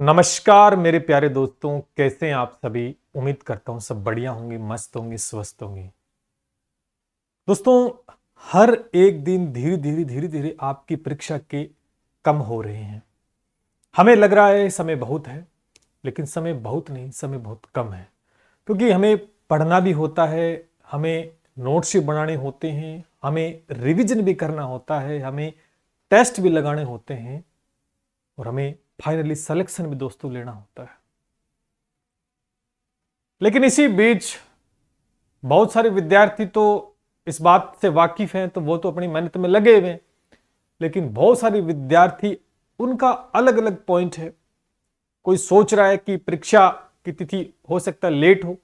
नमस्कार मेरे प्यारे दोस्तों, कैसे हैं आप सभी। उम्मीद करता हूं सब बढ़िया होंगे, मस्त होंगे, स्वस्थ होंगे। दोस्तों, हर एक दिन धीरे धीरे धीरे धीरे आपकी परीक्षा के कम हो रहे हैं। हमें लग रहा है समय बहुत है, लेकिन समय बहुत नहीं, समय बहुत कम है। क्योंकि हमें पढ़ना भी होता है, हमें नोट्स भी बनाने होते हैं, हमें रिवीजन भी करना होता है, हमें टेस्ट भी लगाने होते हैं और हमें फाइनली सिलेक्शन भी दोस्तों लेना होता है। लेकिन इसी बीच बहुत सारे विद्यार्थी तो इस बात से वाकिफ हैं, तो वो तो अपनी मेहनत में लगे हुए हैं। लेकिन बहुत सारे विद्यार्थी, उनका अलग अलग पॉइंट है। कोई सोच रहा है कि परीक्षा की तिथि हो सकता है लेट हो,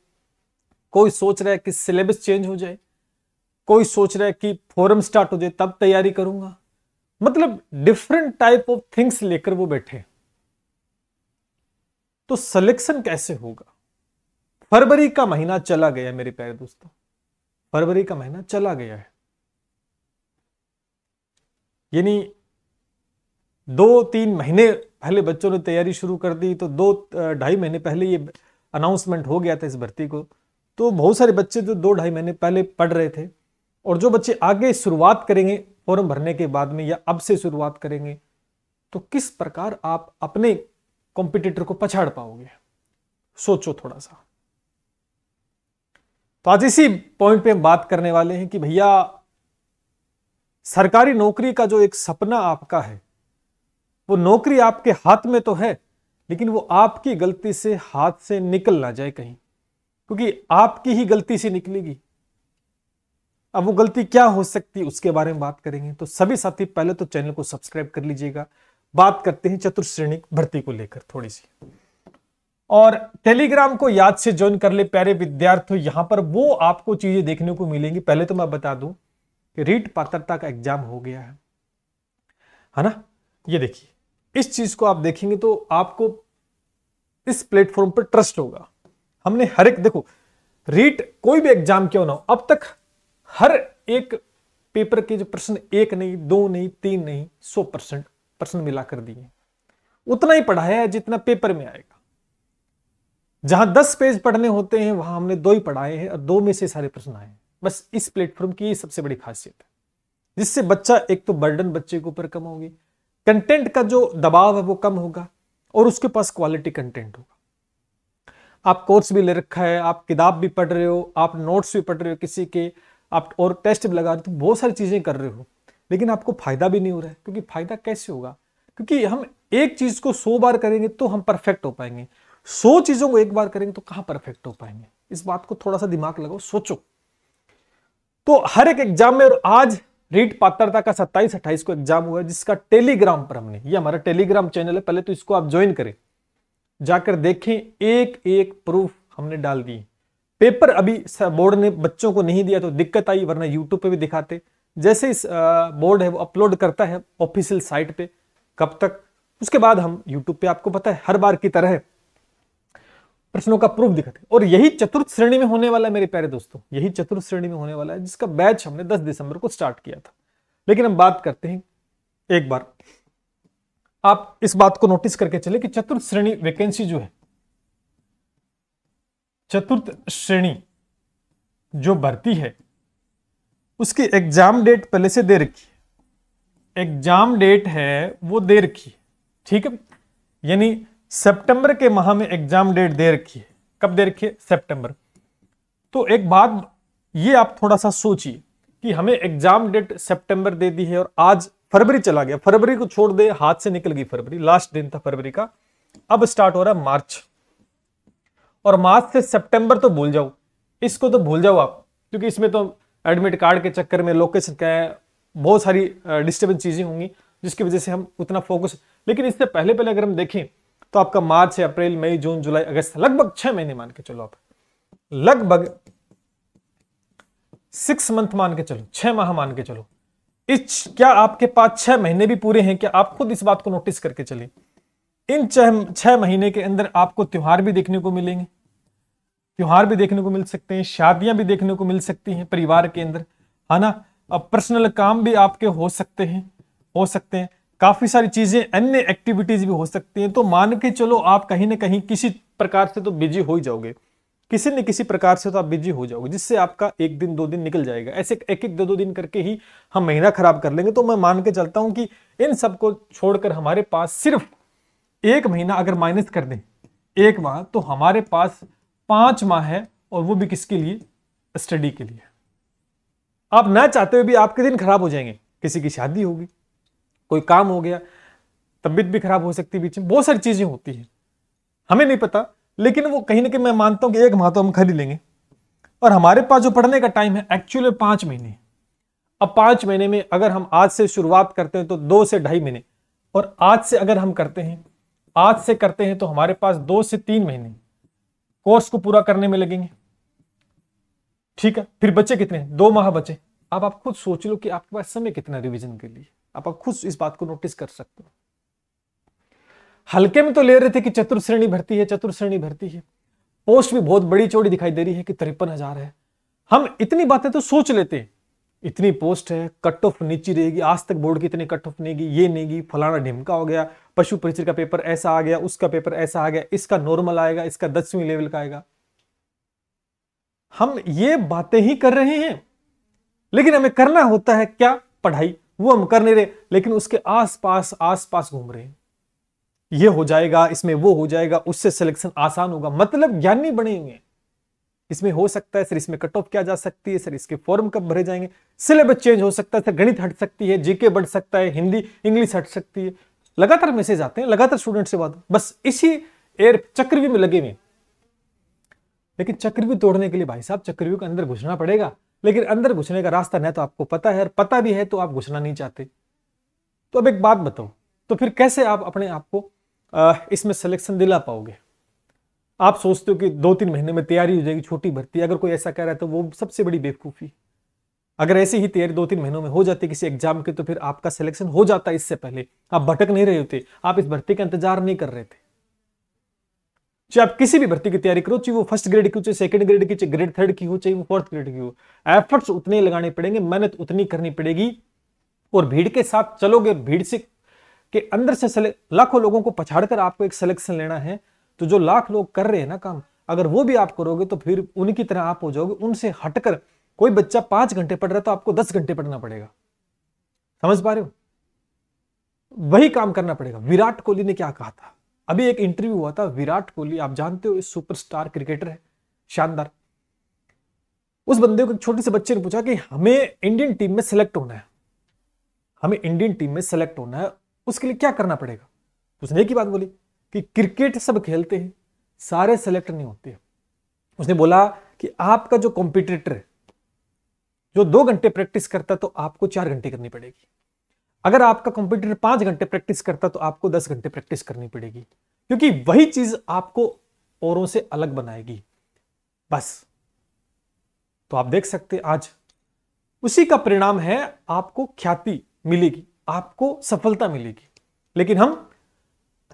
कोई सोच रहा है कि सिलेबस चेंज हो जाए, कोई सोच रहा है कि फोरम स्टार्ट हो जाए तब तैयारी करूंगा। मतलब डिफरेंट टाइप ऑफ थिंग्स लेकर वो बैठे। तो सिलेक्शन कैसे होगा। फरवरी का महीना चला गया मेरे प्यारे दोस्तों, फरवरी का महीना चला गया है। यानी 2-3 महीने पहले बच्चों ने तैयारी शुरू कर दी, तो 2-2.5 महीने पहले ये अनाउंसमेंट हो गया था इस भर्ती को। तो बहुत सारे बच्चे जो 2-2.5 महीने पहले पढ़ रहे थे, और जो बच्चे आगे शुरुआत करेंगे फॉर्म भरने के बाद में या अब से शुरुआत करेंगे, तो किस प्रकार आप अपने कॉम्पिटिटर को पछाड़ पाओगे, सोचो थोड़ा सा। तो आज इसी पॉइंट पे हम बात करने वाले हैं कि भैया, सरकारी नौकरी का जो एक सपना आपका है, वो नौकरी आपके हाथ में तो है, लेकिन वो आपकी गलती से हाथ से निकल ना जाए कहीं, क्योंकि आपकी ही गलती से निकलेगी। अब वो गलती क्या हो सकती है उसके बारे में बात करेंगे। तो सभी साथी पहले तो चैनल को सब्सक्राइब कर लीजिएगा। बात करते हैं चतुर्श्रेणी भर्ती को लेकर थोड़ी सी, और टेलीग्राम को याद से ज्वाइन कर ले प्यारे विद्यार्थियों। यहां पर वो आपको चीजें देखने को मिलेंगी। पहले तो मैं बता दूं कि रीट पात्रता का एग्जाम हो गया है ना। ये देखिए, इस चीज को आप देखेंगे तो आपको इस प्लेटफॉर्म पर ट्रस्ट होगा। हमने हर एक, देखो, रीट कोई भी एग्जाम क्यों ना हो, अब तक हर एक पेपर के जो प्रश्न 1 नहीं, 2 नहीं, 3 नहीं, 100% प्रश्न मिलाकर दिए। उतना ही पढ़ाया है जितना पेपर में आएगा। जहां 10 पेज पढ़ने होते हैं, वहां हमने 2 ही पढ़ाए हैं, और 2 में से सारे प्रश्न आए हैं। बस इस प्लेटफॉर्म की सबसे बड़ी खासियत है, जिससे बच्चा, एक तो बर्डन बच्चे के ऊपर कम होगी, कंटेंट का जो दबाव है वो कम होगा, और उसके पास क्वालिटी कंटेंट होगा। आप कोर्स भी ले रखा है, आप किताब भी पढ़ रहे हो, आप नोट्स भी पढ़ रहे हो किसी के, आप और टेस्ट भी लगा रहे हो, तो बहुत सारी चीजें कर रहे हो, लेकिन आपको फायदा भी नहीं हो रहा है। क्योंकि फायदा कैसे होगा? क्योंकि हम एक चीज को 100 बार करेंगे तो हम परफेक्ट हो पाएंगे, 100 चीजों को एक बार करेंगे तो कहां परफेक्ट हो पाएंगे। इस बात को थोड़ा सा दिमाग लगाओ, सोचो। तो हर एक एग्जाम में, और आज रीट पात्रता का 27-28 को एग्जाम हुआ है, जिसका टेलीग्राम पर हमने, ये हमारा टेलीग्राम चैनल है, पहले तो इसको आप ज्वाइन करें, जाकर देखें। एक एक प्रूफ हमने डाल दिए। पेपर अभी बोर्ड ने बच्चों को नहीं दिया तो दिक्कत आई, वरना यूट्यूब पे भी दिखाते। जैसे इस बोर्ड है वो अपलोड करता है ऑफिशियल साइट पे, कब तक, उसके बाद हम यूट्यूब पे, आपको पता है, हर बार की तरह प्रश्नों का प्रूफ दिखाते। और यही चतुर्थ श्रेणी में होने वाला है मेरे प्यारे दोस्तों, यही चतुर्थ श्रेणी में होने वाला है, जिसका बैच हमने 10 दिसंबर को स्टार्ट किया था। लेकिन हम बात करते हैं, एक बार आप इस बात को नोटिस करके चले कि चतुर्थ श्रेणी वैकेंसी जो है, चतुर्थ श्रेणी जो भर्ती है, उसकी एग्जाम डेट पहले से दे रखी है। एग्जाम डेट है वो दे रखी है, ठीक है। यानी सितंबर के माह में एग्जाम डेट दे रखी है। कब दे रखी है? सितंबर। तो एक बात ये आप थोड़ा सा सोचिए कि हमें एग्जाम डेट सितंबर दे दी है, और आज फरवरी चला गया। फरवरी को छोड़ दे, हाथ से निकल गई फरवरी, लास्ट दिन था फरवरी का। अब स्टार्ट हो रहा है मार्च, और मार्च से सितंबर तो भूल जाओ, इसको तो भूल जाओ आप, क्योंकि इसमें तो एडमिट कार्ड के चक्कर में, लोकेशन क्या है, बहुत सारी डिस्टर्बेंस चीजें होंगी, जिसकी वजह से हम उतना फोकस। लेकिन इससे पहले पहले अगर हम देखें तो आपका मार्च है, अप्रैल, मई, जून, जुलाई, अगस्त, लगभग 6 महीने मान के चलो आप, लगभग 6 मंथ मान के चलो, 6 माह मान के चलो। क्या आपके पास 6 महीने भी पूरे हैं क्या? आप खुद इस बात को नोटिस करके चले। इन 6 महीने के अंदर आपको त्योहार भी देखने को मिलेंगे, त्योहार भी देखने को मिल सकते हैं, शादियां भी देखने को मिल सकती हैं परिवार के अंदर, है ना। अब पर्सनल काम भी आपके हो सकते हैं, काफी सारी चीजें, अन्य एक्टिविटीज भी हो सकती हैं। तो मान के चलो आप कहीं ना कहीं किसी प्रकार से तो बिजी हो ही जाओगे, किसी न किसी प्रकार से तो आप बिजी हो जाओगे, जिससे आपका एक दिन दो दिन निकल जाएगा। ऐसे एक एक दो दो दिन करके ही हम महीना खराब कर लेंगे। तो मैं मान के चलता हूं कि इन सबको छोड़कर हमारे पास सिर्फ एक महीना अगर माइनस कर दें, एक माह, तो हमारे पास 5 माह है, और वो भी किसके लिए? स्टडी के लिए। आप ना चाहते हुए भी आपके दिन खराब हो जाएंगे। किसी की शादी होगी, कोई काम हो गया, तबीयत भी खराब हो सकती है, बीच में बहुत सारी चीजें होती हैं, हमें नहीं पता। लेकिन वो कहीं ना कहीं मैं मानता हूं कि एक माह तो हम खरीद लेंगे। और हमारे पास जो पढ़ने का टाइम है एक्चुअली 5 महीने। अब 5 महीने में अगर हम आज से शुरुआत करते हैं तो 2 से 2.5 महीने, और आज से अगर हम करते हैं, आज से करते हैं, तो हमारे पास 2 से 3 महीने कोर्स को पूरा करने में लगेंगे। ठीक है, फिर बचे कितने? 2 माह बचे। अब आप खुद सोच लो कि आपके पास समय कितना रिवीजन के लिए। आप खुद इस बात को नोटिस कर सकते हो। हल्के में तो ले रहे थे कि चतुर्श्रेणी भर्ती है, चतुर्श्रेणी भर्ती है, पोस्ट भी बहुत बड़ी चौड़ी दिखाई दे रही है कि 53,000 है। हम इतनी बातें तो सोच लेते हैं, इतनी पोस्ट है, कट ऑफ नीचे रहेगी, आज तक बोर्ड की इतनी कट ऑफ नहीं गई, ये नहीं गई, फलाना ढिमका हो गया, पशु परिचय का पेपर ऐसा आ गया, उसका पेपर ऐसा आ गया, इसका नॉर्मल आएगा, इसका 10वीं लेवल का आएगा। हम ये बातें ही कर रहे हैं, लेकिन हमें करना होता है क्या? पढ़ाई। वो हम कर नहीं रहे, लेकिन उसके आसपास आसपास घूम रहे हैं। ये हो जाएगा, इसमें वो हो जाएगा, उससे सिलेक्शन आसान होगा, मतलब ज्ञानी बने हुए हैं। इसमें हो सकता है सर, इसमें कट ऑफ क्या जा सकती है सर, इसके फॉर्म कब भरे जाएंगे, सिलेबस चेंज हो सकता है सर, गणित हट सकती है, जीके बढ़ सकता है, हिंदी इंग्लिश हट सकती है। लगातार मैसेज आते हैं, लगातार स्टूडेंट से बात, बस इसी एयर चक्रव्यूह में लगे हुए। लेकिन चक्रव्यूह तोड़ने के लिए भाई साहब चक्रव्यूह के अंदर घुसना पड़ेगा। लेकिन अंदर घुसने का रास्ता न तो आपको पता है, और पता भी है तो आप घुसना नहीं चाहते। तो अब एक बात बताओ, तो फिर कैसे आप अपने आप को इसमें सिलेक्शन दिला पाओगे? आप सोचते हो कि 2-3 महीने में तैयारी हो जाएगी, छोटी भर्ती। अगर कोई ऐसा कह रहा है तो वो सबसे बड़ी बेवकूफी। अगर ऐसी ही तैयारी 2-3 महीनों में हो जाती किसी एग्जाम की, तो फिर आपका सिलेक्शन हो जाता। इससे पहले आप भटक नहीं रहे होते, आप इस भर्ती का इंतजार नहीं कर रहे थे। चाहे आप किसी भी भर्ती की तैयारी करो, चाहे वो फर्स्ट ग्रेड की हो, चाहे सेकंड ग्रेड की, चाहे ग्रेड 3 की हो, चाहे वो 4th ग्रेड की हो, एफर्ट्स उतने लगाने पड़ेंगे, मेहनत उतनी करनी पड़ेगी, और भीड़ के साथ चलोगे। भीड़ से के अंदर से लाखों लोगों को पछाड़कर आपको एक सिलेक्शन लेना है। तो जो लाख लोग कर रहे हैं ना काम, अगर वो भी आप करोगे तो फिर उनकी तरह आप हो जाओगे। उनसे हटकर कोई बच्चा 5 घंटे पढ़ रहा है तो आपको 10 घंटे पढ़ना पड़ेगा। समझ पा रहे हो? वही काम करना पड़ेगा। विराट कोहली ने क्या कहा था? अभी एक इंटरव्यू हुआ था। विराट कोहली, आप जानते हो, इस सुपरस्टार क्रिकेटर है, शानदार। उस बंदे को एक छोटे से बच्चे ने पूछा कि हमें इंडियन टीम में सेलेक्ट होना है, हमें इंडियन टीम में सेलेक्ट होना है, उसके लिए क्या करना पड़ेगा? उसने एक ही बात बोली कि क्रिकेट सब खेलते हैं, सारे सेलेक्ट नहीं होते। उसने बोला कि आपका जो कॉम्पिटिटर है, जो 2 घंटे प्रैक्टिस करता तो आपको 4 घंटे करनी पड़ेगी। अगर आपका कॉम्पिटिटर 5 घंटे प्रैक्टिस करता तो आपको 10 घंटे प्रैक्टिस करनी पड़ेगी, क्योंकि वही चीज आपको औरों से अलग बनाएगी। बस। तो आप देख सकते हैं आज उसी का परिणाम है, आपको ख्याति मिलेगी, आपको सफलता मिलेगी। लेकिन हम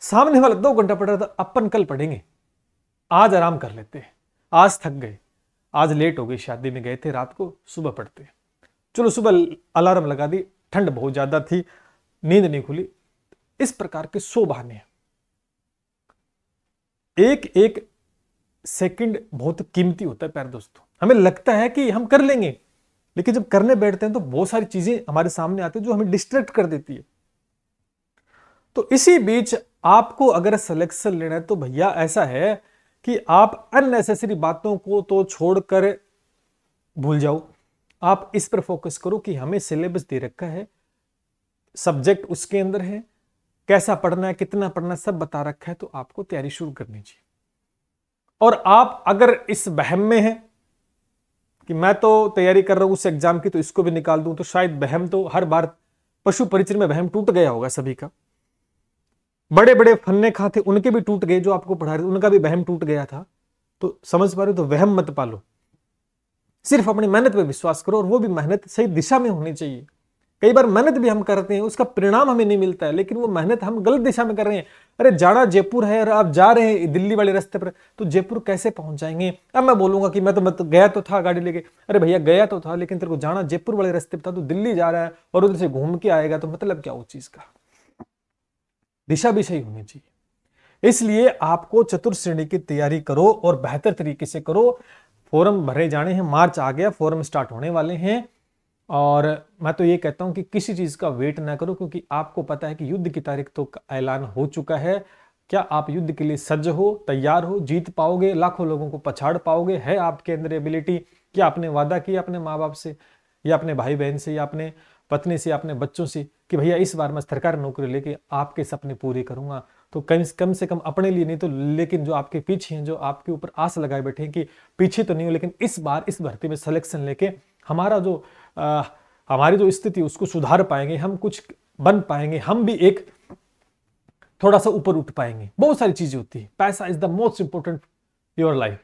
सामने वाला 2 घंटा पढ़ रहा था, अपन कल पढ़ेंगे, आज आराम कर लेते हैं, आज थक गए, आज लेट हो गई, शादी में गए थे रात को, सुबह पढ़ते, चलो सुबह अलार्म लगा दी, ठंड बहुत ज्यादा थी, नींद नहीं खुली। इस प्रकार के 100 बहाने हैं। एक एक सेकंड बहुत कीमती होता है प्यारे दोस्तों। हमें लगता है कि हम कर लेंगे, लेकिन जब करने बैठते हैं तो बहुत सारी चीजें हमारे सामने आती है जो हमें डिस्ट्रैक्ट कर देती है। तो इसी बीच आपको अगर सिलेक्शन लेना है तो भैया ऐसा है कि आप अननेसेसरी बातों को तो छोड़कर भूल जाओ। आप इस पर फोकस करो कि हमें सिलेबस दे रखा है, सब्जेक्ट उसके अंदर है, कैसा पढ़ना है, कितना पढ़ना है, सब बता रखा है, तो आपको तैयारी शुरू करनी चाहिए। और आप अगर इस वहम में हैं कि मैं तो तैयारी कर रहा हूं उस एग्जाम की तो इसको भी निकाल दूं, तो शायद वहम तो हर बार पशु परिचय में वहम टूट गया होगा सभी का। बड़े बड़े फन्ने खा थे उनके भी टूट गए, जो आपको पढ़ा रहे थे उनका भी वहम टूट गया था। तो समझ पा रहे हो? तो वहम मत पालो, सिर्फ अपनी मेहनत पे विश्वास करो, और वो भी मेहनत सही दिशा में होनी चाहिए। कई बार मेहनत भी हम करते हैं, उसका परिणाम हमें नहीं मिलता है, लेकिन वो मेहनत हम गलत दिशा में कर रहे हैं। अरे जाना जयपुर है और आप जा रहे हैं दिल्ली वाले रास्ते पर, तो जयपुर कैसे पहुंच जाएंगे? अब मैं बोलूंगा कि मैं तो गया तो था गाड़ी लेके, अरे भैया गया तो था, लेकिन तेरे को जाना जयपुर वाले रास्ते पर था, तो दिल्ली जा रहा है और उधर से घूम के आएगा, तो मतलब क्या उस चीज का? दिशा भी सही होनी चाहिए। इसलिए आपको चतुर्थ श्रेणी की तैयारी करो और बेहतर तरीके से करो। फॉर्म भरे जाने हैं, मार्च आ गया, फॉर्म स्टार्ट होने वाले हैं। और मैं तो ये कहता हूं कि किसी चीज का वेट ना करो, क्योंकि आपको पता है कि युद्ध की तारीख तो ऐलान हो चुका है। क्या आप युद्ध के लिए सज्ज हो, तैयार हो, जीत पाओगे, लाखों लोगों को पछाड़ पाओगे? है आपके अंदर एबिलिटी? क्या आपने वादा किया अपने माँ बाप से या अपने भाई बहन से या अपने पत्नी से या अपने बच्चों से कि भैया इस बार मैं सरकारी नौकरी लेके आपके सपने पूरे करूंगा? तो कम से कम अपने लिए नहीं तो, लेकिन जो आपके पीछे हैं, जो आपके ऊपर आस लगाए बैठे हैं कि पीछे तो नहीं हो लेकिन इस बार इस भर्ती में सिलेक्शन लेके हमारा जो हमारी जो स्थिति उसको सुधार पाएंगे, हम कुछ बन पाएंगे, हम भी एक थोड़ा सा ऊपर उठ पाएंगे। बहुत सारी चीजें होती है। पैसा is the most important your life.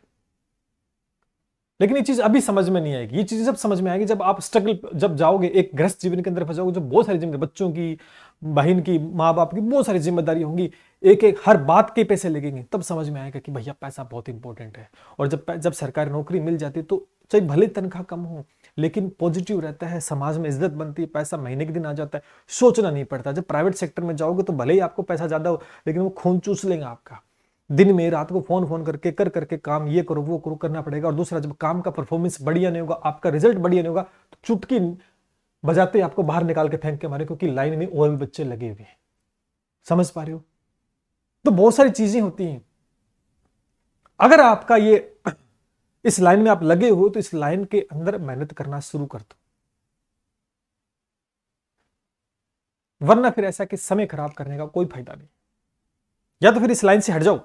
लेकिन ये चीज अभी समझ में नहीं आएगी। ये चीज जब समझ में आएगी जब आप स्ट्रगल, जब जाओगे एक गृहस्थ जीवन के अंदर फंसोगे, जब बहुत सारी जिम्मेदारी, बच्चों की, बहन की, माँ बाप की बहुत सारी जिम्मेदारी होंगी, एक एक हर बात के पैसे लगेंगे, तब समझ में आएगा कि भैया पैसा बहुत इंपॉर्टेंट है। और जब सरकारी नौकरी मिल जाती है तो चाहे भले तनख्वाह कम हो लेकिन पॉजिटिव रहता है, समाज में इज्जत बनती है, पैसा महीने के दिन आ जाता है, सोचना नहीं पड़ता। जब प्राइवेट सेक्टर में जाओगे तो भले ही आपको पैसा ज्यादा हो लेकिन वो खून चूस लेंगे आपका। दिन में रात को फोन करके करके काम, ये करो वो करो, करना पड़ेगा। और दूसरा, जब काम का परफॉर्मेंस बढ़िया नहीं होगा, आपका रिजल्ट बढ़िया नहीं होगा, तो चुटकी बजाते आपको बाहर निकाल के फेंक के मारे, क्योंकि लाइन में और भी बच्चे लगे हुए हैं। समझ पा रहे हो? तो बहुत सारी चीजें होती हैं। अगर आपका ये इस लाइन में आप लगे हो तो इस लाइन के अंदर मेहनत करना शुरू कर दो, वरना फिर ऐसा कि समय खराब करने का कोई फायदा नहीं। या तो फिर इस लाइन से हट जाओ,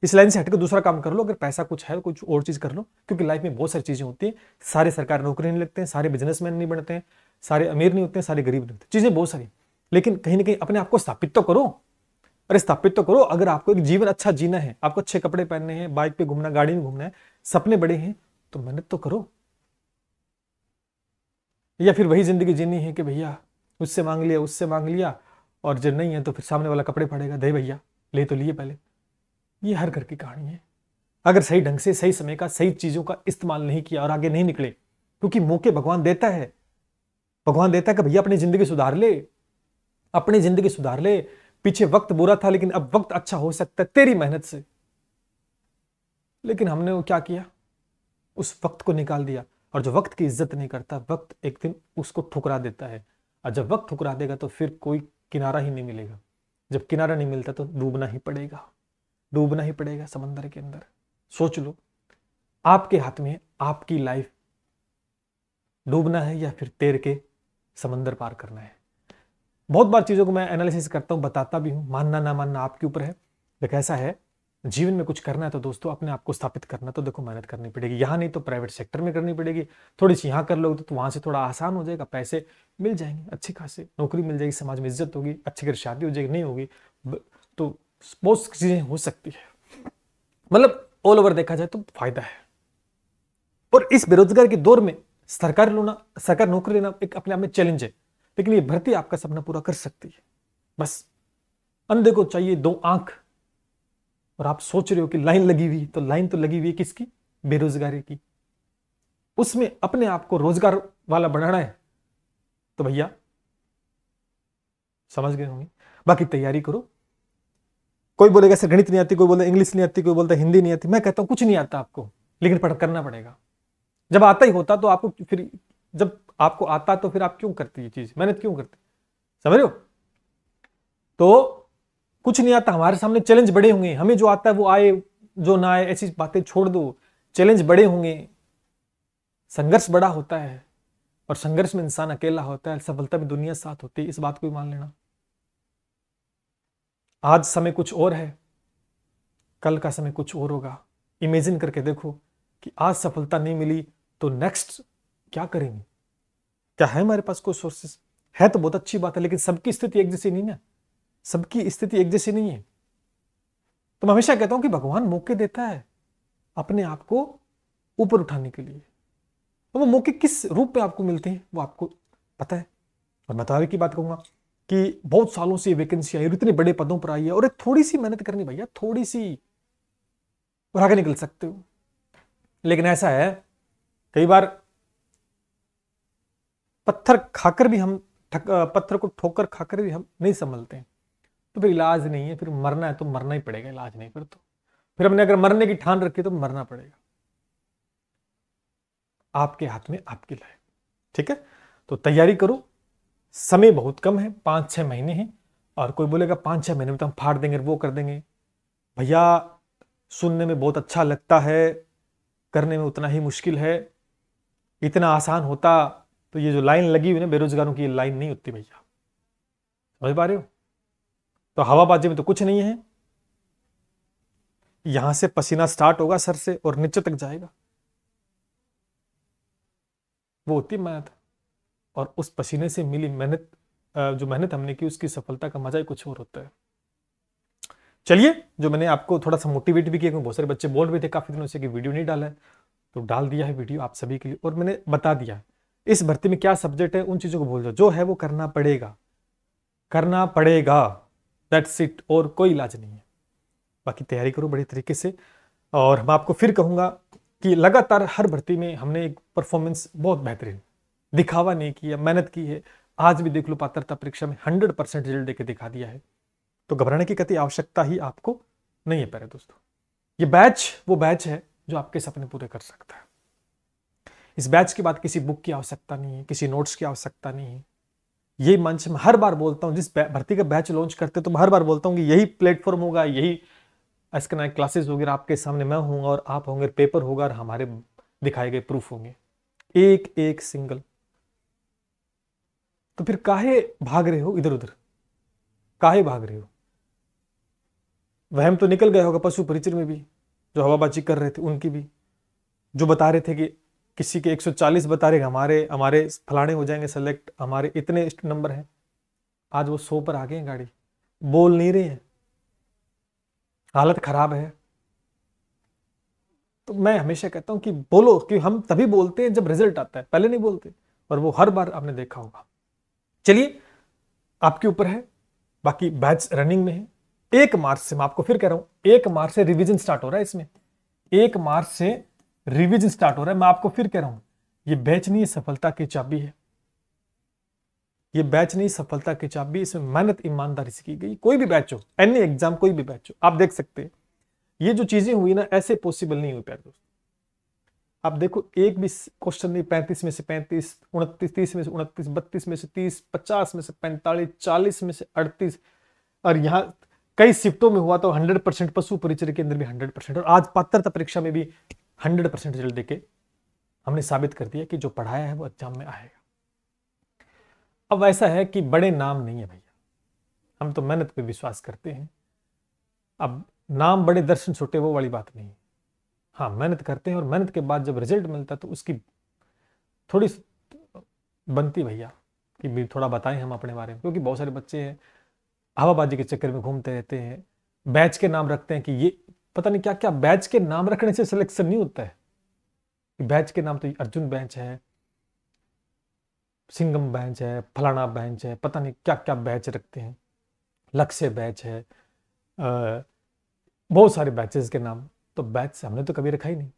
इस लाइन से हटकर दूसरा काम कर लो। अगर पैसा कुछ है कुछ और चीज कर लो, क्योंकि लाइफ में बहुत सारी चीजें होती हैं। सारे सरकारी नौकरी नहीं लगते हैं, सारे बिजनेसमैन नहीं बनते हैं, सारे अमीर नहीं होते हैं, सारे गरीब नहीं होते, चीजें बहुत सारी। लेकिन कहीं ना कहीं अपने आप को स्थापित तो करो। अरे स्थापित तो करो। अगर आपको एक जीवन अच्छा जीना है, आपको अच्छे कपड़े पहनने हैं, बाइक पे घूमना, गाड़ी में घूमना है, सपने बड़े हैं, तो मेहनत तो करो। या फिर वही जिंदगी जीनी है कि भैया उससे मांग लिया, उससे मांग लिया, और जब नहीं है तो फिर सामने वाला कपड़े फाड़ेगा, दे भैया, ले तो लिए पहले। ये हर घर की कहानी है। अगर सही ढंग से, सही समय का, सही चीजों का इस्तेमाल नहीं किया और आगे नहीं निकले, क्योंकि मौके भगवान देता है। भगवान देता है कि भैया अपनी जिंदगी सुधार ले, अपनी जिंदगी सुधार ले। पीछे वक्त बुरा था लेकिन अब वक्त अच्छा हो सकता है तेरी मेहनत से। लेकिन हमने वो क्या किया, उस वक्त को निकाल दिया। और जो वक्त की इज्जत नहीं करता, वक्त एक दिन उसको ठुकरा देता है। और जब वक्त ठुकरा देगा तो फिर कोई किनारा ही नहीं मिलेगा। जब किनारा नहीं मिलता तो डूबना ही पड़ेगा, डूबना ही पड़ेगा समंदर के अंदर। सोच लो, आपके हाथ में आपकी लाइफ, डूबना है या फिर तैर के समंदर पार करना है। बहुत बार चीजों को मैं एनालिसिस करता हूं, बताता भी हूं, मानना ना मानना आपके ऊपर है। लेकिन ऐसा है, जीवन में कुछ करना है तो दोस्तों अपने आप को स्थापित करना तो देखो मेहनत करनी पड़ेगी। यहां नहीं तो प्राइवेट सेक्टर में करनी पड़ेगी। थोड़ी सी यहां कर लोगे तो वहां से थोड़ा आसान हो जाएगा, पैसे मिल जाएंगे, अच्छी खासी नौकरी मिल जाएगी, समाज में इज्जत होगी, अच्छी कर शादी हो जाएगी, नहीं होगी तो बहुत चीजें हो सकती है। मतलब ऑल ओवर देखा जाए तो फायदा है। और इस बेरोजगार के दौर में सरकारी नौकरी लेना एक अपने आप में चैलेंज है, लेकिन ये भर्ती आपका सपना पूरा कर सकती है। बस अंधे को चाहिए दो आंख। और आप सोच रहे हो कि लाइन लगी हुई, तो लाइन तो लगी हुई है किसकी? बेरोजगारी की। उसमें अपने आप को रोजगार वाला बनाना है तो भैया समझ गए होंगे। बाकी तैयारी करो। कोई बोलेगा सर गणित नहीं आती, कोई बोलता इंग्लिश नहीं आती, कोई बोलता हिंदी नहीं आती। मैं कहता हूं कुछ नहीं आता आपको, लेकिन पढ़ करना पड़ेगा। जब आता ही होता तो आपको फिर, जब आपको आता तो फिर आप क्यों करते ये चीज, मेहनत क्यों करते? समझ रहे हो? तो कुछ नहीं आता, हमारे सामने चैलेंज बड़े होंगे, हमें जो आता है वो आए, जो ना आए, ऐसी बातें छोड़ दो। चैलेंज बड़े होंगे, संघर्ष बड़ा होता है, और संघर्ष में इंसान अकेला होता है, सफलता में दुनिया साथ होती है। इस बात को भी मान लेना। आज समय कुछ और है, कल का समय कुछ और होगा। इमेजिन करके देखो कि आज सफलता नहीं मिली तो नेक्स्ट क्या करेंगे? क्या है हमारे पास कोई सोर्सेस? है तो बहुत अच्छी बात है, लेकिन सबकी स्थिति एक जैसी नहीं है। सबकी स्थिति एक जैसी नहीं है। तो मैं हमेशा कहता हूं कि भगवान मौके देता है अपने आप को ऊपर उठाने के लिए। तो वो मौके किस रूप में आपको मिलते हैं वो आपको पता है। और मैं तो आगे की बात कहूंगा कि बहुत सालों से वैकेंसी आई और इतने बड़े पदों पर आई है, और एक थोड़ी सी मेहनत करनी भैया, थोड़ी सी, और आगे निकल सकते हो। लेकिन ऐसा है, कई बार पत्थर खाकर भी हम, पत्थर को ठोकर खाकर भी हम नहीं संभलते हैं। तो फिर इलाज नहीं है, फिर मरना है तो मरना ही पड़ेगा, इलाज नहीं फिर हमने अगर मरने की ठान रखी तो मरना पड़ेगा। आपके हाथ में आपकी लाइफ, ठीक है। तो तैयारी करो, समय बहुत कम है, 5-6 महीने हैं। और कोई बोलेगा 5-6 महीने में तो हम फाड़ देंगे, वो कर देंगे। भैया सुनने में बहुत अच्छा लगता है, करने में उतना ही मुश्किल है। इतना आसान होता तो ये जो लाइन लगी हुई ना बेरोजगारों की, ये लाइन नहीं होती भैया, समझ पा रहे हो। तो हवाबाजी में तो कुछ नहीं है, यहां से पसीना स्टार्ट होगा सर से और नीचे तक जाएगा, वो होती मेहनत। और उस पसीने से मिली मेहनत, जो मेहनत हमने की, उसकी सफलता का मजा ही कुछ और होता है। चलिए, जो मैंने आपको थोड़ा सा मोटिवेट भी किया, क्योंकि बहुत सारे बच्चे बोल रहे थे काफी दिनों से कि वीडियो नहीं डाला है, तो डाल दिया है वीडियो आप सभी के लिए। और मैंने बता दिया इस भर्ती में क्या सब्जेक्ट है, उन चीजों को भूल जाओ, जो है वो करना पड़ेगा, करना पड़ेगा, दैट्स इट, और कोई इलाज नहीं है। बाकी तैयारी करो बड़े तरीके से। और मैं आपको फिर कहूंगा कि लगातार हर भर्ती में हमने एक परफॉर्मेंस बहुत बेहतरीन, दिखावा नहीं किया, मेहनत की है। आज भी देख लो पात्रता परीक्षा में 100% रिजल्ट देके दिखा दिया है। तो घबराने की कतई आवश्यकता ही आपको नहीं है प्यारे दोस्तों। ये बैच वो बैच है जो आपके सपने पूरे कर सकता है। इस बैच के बाद किसी बुक की आवश्यकता नहीं है, किसी नोट्स की आवश्यकता नहीं है। यही मंच में हर बार बोलता हूं, जिस भर्ती का बैच लॉन्च करते तो मैं हर बार बोलता हूं कि यही प्लेटफॉर्म होगा, यही एस्कनाई क्लासेस होगी, आपके सामने मैं हूंगा और आप होंगे, पेपर होगा और हमारे दिखाए गए प्रूफ होंगे, एक एक सिंगल। तो फिर काहे भाग रहे हो इधर उधर, काहे भाग रहे हो। वहम तो निकल गया होगा पशु परिचय में भी, जो हवाबाजी कर रहे थे उनकी भी, जो बता रहे थे कि किसी के 140 बता रहे, हमारे हमारे फलाने हो जाएंगे सेलेक्ट, हमारे इतने नंबर हैं। आज वो 100 पर आ गए हैं गाड़ी, बोल नहीं रहे हैं, हालत खराब है। तो मैं हमेशा कहता हूं कि बोलो, कि हम तभी बोलते हैं जब रिजल्ट आता है, पहले नहीं बोलते। और वो हर बार आपने देखा होगा। चलिए, आपके ऊपर है, बाकी बैच रनिंग में है। 1 मार्च से, मैं आपको फिर कह रहा हूं, 1 मार्च से रिवीजन स्टार्ट हो रहा है इसमें, 1 मार्च से रिवीजन स्टार्ट हो रहा है। मैं आपको फिर कह रहा हूं, ये बैच नहीं, सफलता की चाबी है। ये बैच नहीं, सफलता की चाबी। इसमें मेहनत ईमानदारी से की गई। कोई भी बैच हो, एनी एग्जाम, कोई भी बैच हो, आप देख सकते हैं ये जो चीजें हुई ना, ऐसे पॉसिबल नहीं हुई प्यारे दोस्त। आप देखो, एक भी क्वेश्चन नहीं, 35 में से 35, 29, 30 में से 29, 32 में से 30, 50 में से 45, 40 में से 38, और यहां कई शिफ्टों में हुआ तो 100%, पशु परिचय के अंदर भी 100%, और आज पात्रता परीक्षा में भी 100% रिजल्ट देके हमने साबित कर दिया कि जो पढ़ाया है वो एग्जाम में आएगा। अब ऐसा है कि बड़े नाम नहीं है भैया, हम तो मेहनत पे विश्वास करते हैं। अब नाम बड़े दर्शन छोटे, वो वाली बात नहीं है। हाँ, मेहनत करते हैं और मेहनत के बाद जब रिजल्ट मिलता है तो उसकी थोड़ी बनती भैया कि भी थोड़ा बताएं हम अपने बारे में। क्योंकि बहुत सारे बच्चे हैं हवाबाजी के चक्कर में घूमते रहते हैं, बैच के नाम रखते हैं कि ये पता नहीं क्या क्या। बैच के नाम रखने से सिलेक्शन नहीं होता है। बैच के नाम तो अर्जुन बैच है, सिंगम बैच है, फलाना बैच है, पता नहीं क्या क्या बैच रखते हैं, लक्ष्य बैच है, बहुत सारे बैचेस के नाम। तो बैच हमने तो कभी रखा ही नहीं।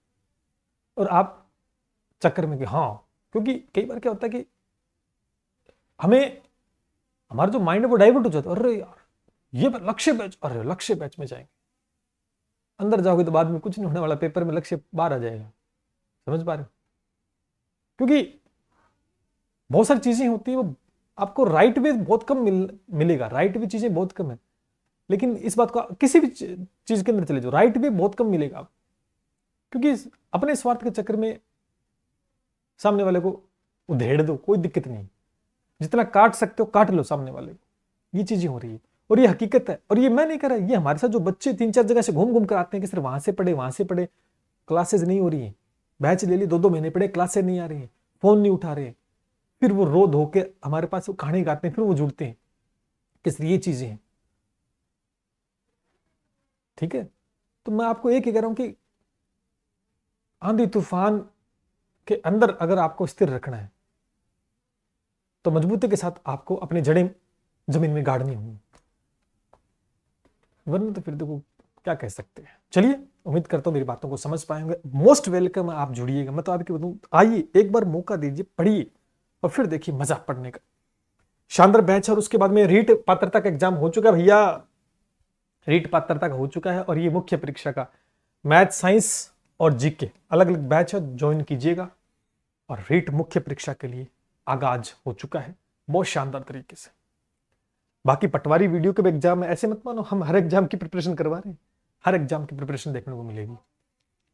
और आप चक्कर में कि हाँ, क्योंकि कई बार क्या होता है कि हमें, हमारा जो माइंड है वो डाइवर्ट हो जाता है। अरे यार ये लक्ष्य बैच, अरे लक्ष्य बैच में जाएंगे, अंदर जाओगे तो बाद में कुछ नहीं होने वाला, पेपर में लक्ष्य बाहर आ जाएगा। समझ पा रहे हो। क्योंकि बहुत सारी चीजें होती है, वो आपको राइट वे बहुत कम मिलेगा। राइट वे चीजें बहुत कम है, लेकिन इस बात को किसी भी चीज के अंदर चले जाओ, राइट वे बहुत कम मिलेगा। क्योंकि अपने स्वार्थ के चक्कर में सामने वाले को उधेड़ दो, कोई दिक्कत नहीं, जितना काट सकते हो काट लो सामने वाले को। ये चीजें हो रही है और ये हकीकत है। और ये मैं नहीं कर रहा, ये हमारे साथ जो बच्चे 3-4 जगह से घूम घूम कर आते हैं कि सिर्फ वहां से पढ़े वहां से पढ़े, क्लासेस नहीं हो रही है, बैच ले ली 2-2 महीने पढ़े, क्लासेस नहीं आ रही है, फोन नहीं उठा रहे, फिर वो रो धो के हमारे पास वो कहानी गाते हैं, फिर वो जुड़ते हैं किस ये चीजें हैं। ठीक है, तो मैं आपको एक ही कह रहा हूं कि आंधी तूफान के अंदर अगर आपको स्थिर रखना है तो मजबूती के साथ आपको अपनी जड़ें जमीन में गाड़नी होंगी, वरना तो फिर देखो क्या कह सकते हैं। चलिए, उम्मीद करता हूं मेरी बातों को समझ पाएंगे। मोस्ट वेलकम, आप जुड़िएगा। मैं तो आपकी बताऊं, आइए एक बार मौका दीजिए, पढ़िए और फिर देखिए मजा पढ़ने का। शानदार बैच है। और उसके बाद में रीट पात्रता का एग्जाम हो चुका है भैया, रीट पात्रता का हो चुका है और ये मुख्य परीक्षा का मैथ, साइंस और जीके अलग अलग बैच है, ज्वाइन कीजिएगा। और रीट मुख्य परीक्षा के लिए आगाज हो चुका है बहुत शानदार तरीके से। बाकी पटवारी वीडियो के एग्जाम में ऐसे मत मानो हम हर एग्जाम की प्रिपरेशन करवा रहे हैं, हर एग्जाम की प्रिपरेशन देखने को मिलेगी।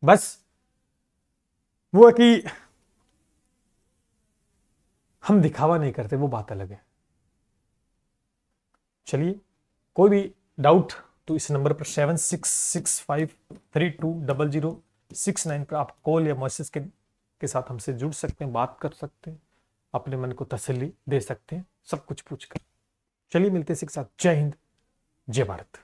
बस वो है कि हम दिखावा नहीं करते, वो बात अलग है। चलिए, कोई भी डाउट तो इस नंबर पर 7665320069 पर आप कॉल या मैसेज के साथ हमसे जुड़ सकते हैं, बात कर सकते हैं, अपने मन को तसल्ली दे सकते हैं, सब कुछ पूछकर। चलिए मिलते हैं इसी के साथ। जय हिंद, जय भारत।